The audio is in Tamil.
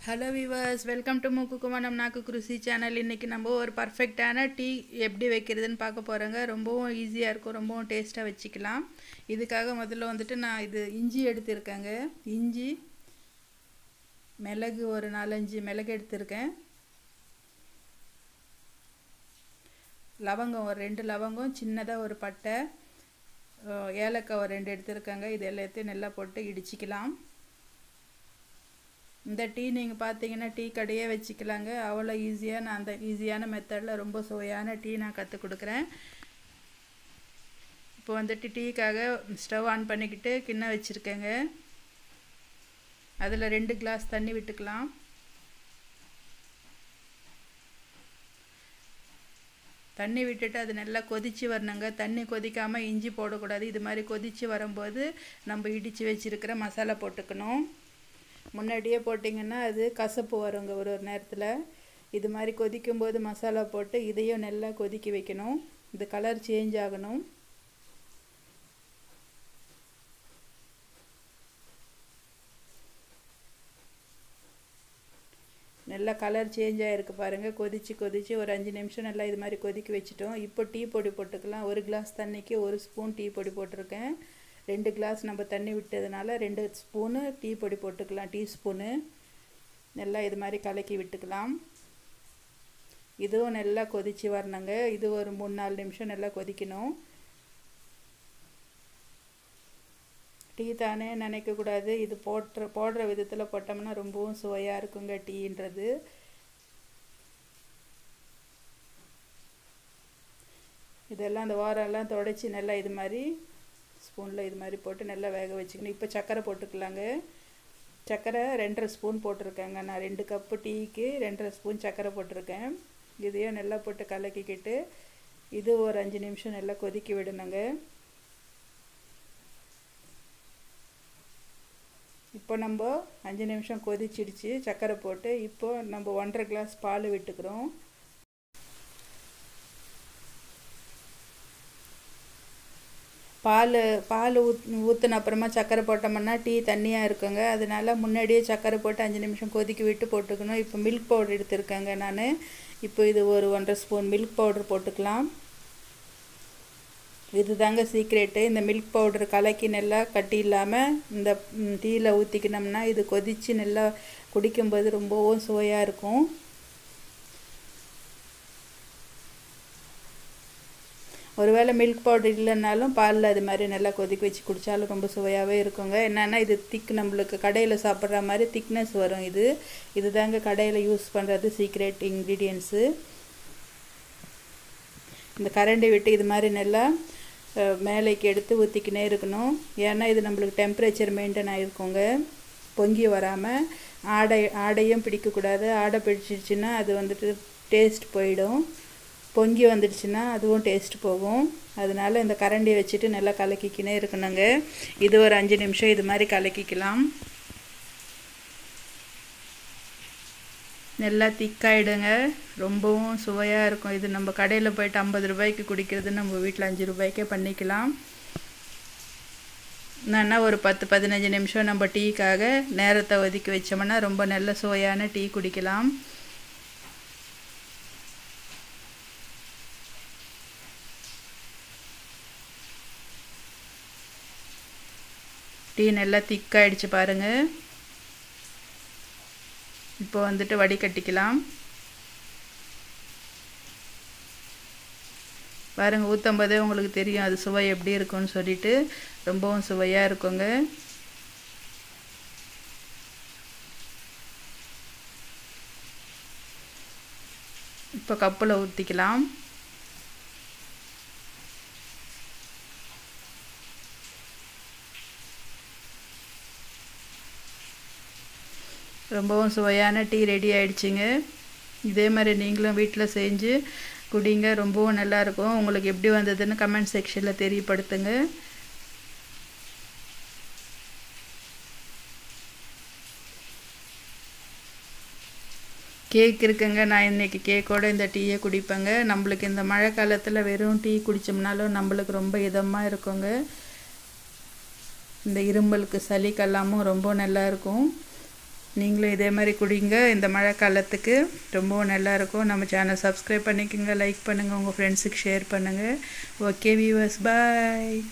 ஹலோ விவர்ஸ், வெல்கம் டு மூக்குக்குமனம் நாக்கு குருசி சேனல். இன்றைக்கி நம்ம ஒரு பர்ஃபெக்டான டீ எப்படி வைக்கிறதுன்னு பார்க்க போகிறோங்க. ரொம்பவும் ஈஸியாக இருக்கும், ரொம்பவும் டேஸ்ட்டாக வச்சுக்கலாம். இதுக்காக முதல்ல வந்துட்டு நான் இஞ்சி எடுத்திருக்கேங்க. இஞ்சி, மிளகு ஒரு 4-5 மிளகு எடுத்திருக்கேன். லவங்கம் ஒரு 2 லவங்கம், சின்னதாக ஒரு பட்டை, ஏலக்காய் ஒரு 2 எடுத்திருக்காங்க. இது எல்லாத்தையும் நல்லா போட்டு இடிச்சிக்கலாம். இந்த டீ நீங்கள் பார்த்தீங்கன்னா டீ கடையே வச்சுக்கலாங்க. அவ்வளோ ஈஸியாக நான் அந்த ஈஸியான மெத்தடில் ரொம்ப சுவையான டீ நான் கற்றுக் கொடுக்குறேன். இப்போ வந்துட்டு டீக்காக ஸ்டவ் ஆன் பண்ணிக்கிட்டு கிண்ணம் வச்சுருக்கேங்க. அதில் 2 கிளாஸ் தண்ணி விட்டுக்கலாம். தண்ணி விட்டுட்டு அது நல்லா கொதித்து வரணுங்க. தண்ணி கொதிக்காமல் இஞ்சி போடக்கூடாது. இது மாதிரி கொதித்து வரும்போது நம்ம இடித்து வச்சுருக்கிற மசாலா போட்டுக்கணும். முன்னாடியே போட்டிங்கன்னா அது கசப்பு வருங்க ஒரு நேரத்தில். இது மாதிரி கொதிக்கும்போது மசாலா போட்டு இதையும் நல்லா கொதிக்க வைக்கணும். இது கலர் சேஞ்ச் ஆகணும். நல்லா கலர் சேஞ்ச் ஆகிருக்கு பாருங்கள். கொதித்து ஒரு 5 நிமிஷம் நல்லா இது மாதிரி கொதிக்க வச்சுட்டோம். இப்போ டீ பொடி போட்டுக்கலாம். 1 கிளாஸ் தண்ணிக்கு 1 ஸ்பூன் டீ பொடி போட்டிருக்கேன். 2 கிளாஸ் நம்ம தண்ணி விட்டதுனால 2 ஸ்பூனு டீ பொடி போட்டுக்கலாம். டீஸ்பூனு நல்லா இது மாதிரி கலக்கி விட்டுக்கலாம். இதுவும் நல்லா கொதித்து வரணுங்க. இது ஒரு 3-4 நிமிஷம் நல்லா கொதிக்கணும். டீ தானே நினைக்கக்கூடாது. இது போடுற விதத்தில் போட்டோம்னா ரொம்பவும் சுவையாக இருக்குங்க டீன்றது. இதெல்லாம் அந்த வாரெல்லாம் துடைச்சி நல்லா இது மாதிரி ஸ்பூனில் இது மாதிரி போட்டு நல்லா வேக வச்சுக்கணும். இப்போ சர்க்கரை போட்டுக்கலாங்க. சர்க்கரை 2.5 ஸ்பூன் போட்டிருக்கேங்க. நான் 2 கப்பு டீக்கு 2.5 ஸ்பூன் சர்க்கரை போட்டிருக்கேன். இதையும் நல்லா போட்டு கலக்கிக்கிட்டு இது ஒரு 5 நிமிஷம் நல்லா கொதிக்க விடணுங்க. இப்போ நம்ம 5 நிமிஷம் கொதிச்சிடுச்சு சர்க்கரை போட்டு. இப்போ நம்ம 1.5 கிளாஸ் பால் விட்டுக்கிறோம். பால் ஊற்றின அப்புறமா சர்க்கரை போட்டோம்னா டீ தண்ணியாக இருக்குங்க. அதனால முன்னாடியே சர்க்கரை போட்டு 5 நிமிஷம் கொதிக்க விட்டு போட்டுக்கணும். இப்போ மில்க் பவுடர் எடுத்துருக்கேங்க நான். இப்போ இது ஒரு 1.5 ஸ்பூன் மில்க் பவுடர் போட்டுக்கலாம். இது தாங்க சீக்ரெட்டு. இந்த மில்க் பவுடர் கலக்கி நல்லா கட்டி இல்லாமல் இந்த டீயில் ஊற்றிக்கினோம்னா இது கொதித்து நல்லா குடிக்கும்போது ரொம்பவும் சுவையாக இருக்கும். ஒருவேளை மில்க் பவுடர் இல்லைன்னாலும் பாலில் அது மாதிரி நல்லா கொதிக்க வச்சு குடித்தாலும் ரொம்ப சுவையாகவே இருக்குங்க. என்னென்னா இது நம்மளுக்கு கடையில் சாப்பிட்ற மாதிரி திக்னஸ் வரும். இது தாங்க கடையில் யூஸ் பண்ணுறது சீக்ரெட் இன்க்ரீடியன்ஸு. இந்த கரண்டி விட்டு இது மாதிரி நல்லா மேலேக்கு எடுத்து ஊற்றிக்கினே இருக்கணும். ஏன்னா இது நம்மளுக்கு டெம்பரேச்சர் மெயின்டைன் ஆகிருக்குங்க. பொங்கி வராமல் ஆடையும் பிடிக்கக்கூடாது. ஆடை பிடிச்சிடுச்சுன்னா அது வந்துட்டு டேஸ்ட் போயிடும். பொங்கி வந்துடுச்சுன்னா அதுவும் டேஸ்ட் போகும். அதனால் இந்த கரண்டியை வச்சுட்டு நல்லா கலக்கிக்கினே இருக்கணுங்க. இது ஒரு 5 நிமிஷம் இது மாதிரி கலக்கிக்கலாம். நல்லா திக்காயிடுங்க. ரொம்பவும் சுவையாக இருக்கும். இது நம்ம கடையில் போய்ட்டு 50 ரூபாய்க்கு குடிக்கிறது நம்ம வீட்டில் 5 ரூபாய்க்கே பண்ணிக்கலாம். என்னன்னா ஒரு 10-15 நிமிஷம் நம்ம டீக்காக நேரத்தை ஒதுக்கி வச்சோம்னா ரொம்ப நல்ல சுவையான டீ குடிக்கலாம். டீ நல்லா திக்காயிடுச்சு பாருங்கள். இப்போ வந்துட்டு வடிகட்டிக்கலாம். பாருங்கள், ஊற்றும் போதே உங்களுக்கு தெரியும் அது சுவை எப்படி இருக்குன்னு சொல்லிட்டு. ரொம்பவும் சுவையாக இருக்குங்க. இப்போ கப்பில் ஊற்றிக்கலாம். ரொம்பவும் சுவையான டீ ரெடி ஆகிடுச்சிங்க. இதே மாதிரி நீங்களும் வீட்டில் செஞ்சு குடிங்க. ரொம்பவும் நல்லாயிருக்கும். உங்களுக்கு எப்படி வந்ததுன்னு கமெண்ட் செக்ஷனில் தெரியப்படுத்துங்க. கேக் இருக்குங்க. நான் இன்றைக்கி கேக்கோடு இந்த டீயை குடிப்பேங்க. நம்மளுக்கு இந்த மழை காலத்தில் வெறும் டீ குடித்தோம்னாலும் நம்மளுக்கு ரொம்ப இதமாக இருக்குங்க. இந்த இரும்பலுக்கு சளிக்கெல்லாமும் ரொம்ப நல்லா இருக்கும். நீங்களும் இதே மாதிரி குடிங்க. இந்த மழை காலத்துக்கு ரொம்பவும் நல்லாயிருக்கும். நம்ம சேனல் சப்ஸ்கிரைப் பண்ணிக்கோங்க, லைக் பண்ணுங்கள், உங்கள் ஃப்ரெண்ட்ஸுக்கு ஷேர் பண்ணுங்கள். ஓகே வியூவர்ஸ், பாய்.